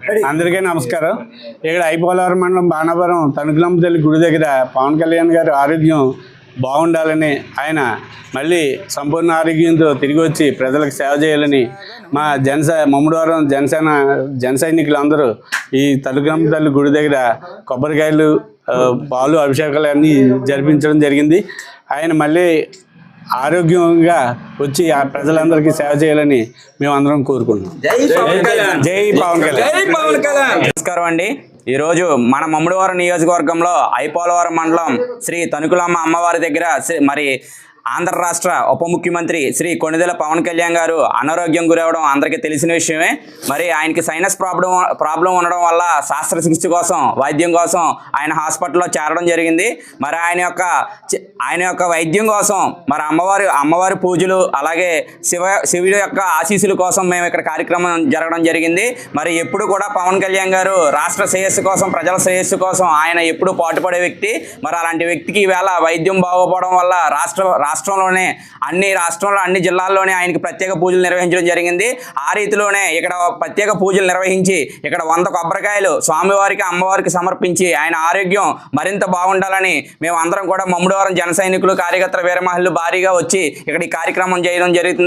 అందరికీ నమస్కారం. ఇక్కడ ఐపోలవరం మండలం బాణాపురం తణుకులమ్మ తల్లి గుడి దగ్గర పవన్ కళ్యాణ్ గారు ఆరోగ్యం బాగుండాలని, ఆయన మళ్ళీ సంపూర్ణ ఆరోగ్యంతో తిరిగి వచ్చి ప్రజలకు సేవ చేయాలని మా ముమ్మడివారం జన సైనికులు అందరూ ఈ తణుకులమ్మ తల్లి గుడి దగ్గర కొబ్బరికాయలు, పాలు, అభిషేకాలు అన్నీ జరిపించడం జరిగింది. ఆయన మళ్ళీ ఆరోగ్యంగా వచ్చి ఆ ప్రజలందరికీ సేవ చేయాలని మేమందరం కోరుకుంటున్నాం. జై పవన్ కళ్యాణ్. నమస్కారం అండి. ఈరోజు మన ముమ్మడివారం నియోజకవర్గంలో ఐపోలవరం మండలం శ్రీ తణుకులమ్మ అమ్మవారి దగ్గర మరి ఆంధ్ర రాష్ట్ర ఉప ముఖ్యమంత్రి శ్రీ కొణిదెల పవన్ కళ్యాణ్ గారు అనారోగ్యం గురవడం అందరికీ తెలిసిన విషయమే. మరి ఆయనకి సైనస్ ప్రాబ్లం ఉండడం వల్ల శస్త్రచికిత్స కోసం, వైద్యం కోసం ఆయన హాస్పిటల్లో చేరడం జరిగింది. మరి ఆయన యొక్క వైద్యం కోసం మరి అమ్మవారి పూజలు, అలాగే శివుడి యొక్క ఆశీస్సుల కోసం మేము ఇక్కడ కార్యక్రమం జరగడం జరిగింది. మరి ఎప్పుడు కూడా పవన్ కళ్యాణ్ గారు రాష్ట్ర శ్రేయస్సు కోసం, ప్రజల శ్రేయస్సు కోసం ఆయన ఎప్పుడు పాటుపడే వ్యక్తి. మరి అలాంటి వ్యక్తికి ఈవేళ వైద్యం బాగోపోవడం వల్ల అన్ని జిల్లాల్లోనే ఆయనకి ప్రత్యేక పూజలు నిర్వహించడం జరిగింది. ఆ రీతిలోనే ఇక్కడ ప్రత్యేక పూజలు నిర్వహించి ఇక్కడ 100 కొబ్బరికాయలు స్వామివారికి, అమ్మవారికి సమర్పించి ఆయన ఆరోగ్యం మరింత బాగుండాలని మేము అందరం కూడా ముమ్మడివారం జన సైనికులు, కార్యకర్తల, వీర మహిళలు భారీగా వచ్చి ఇక్కడ ఈ కార్యక్రమం చేయడం జరుగుతుంది.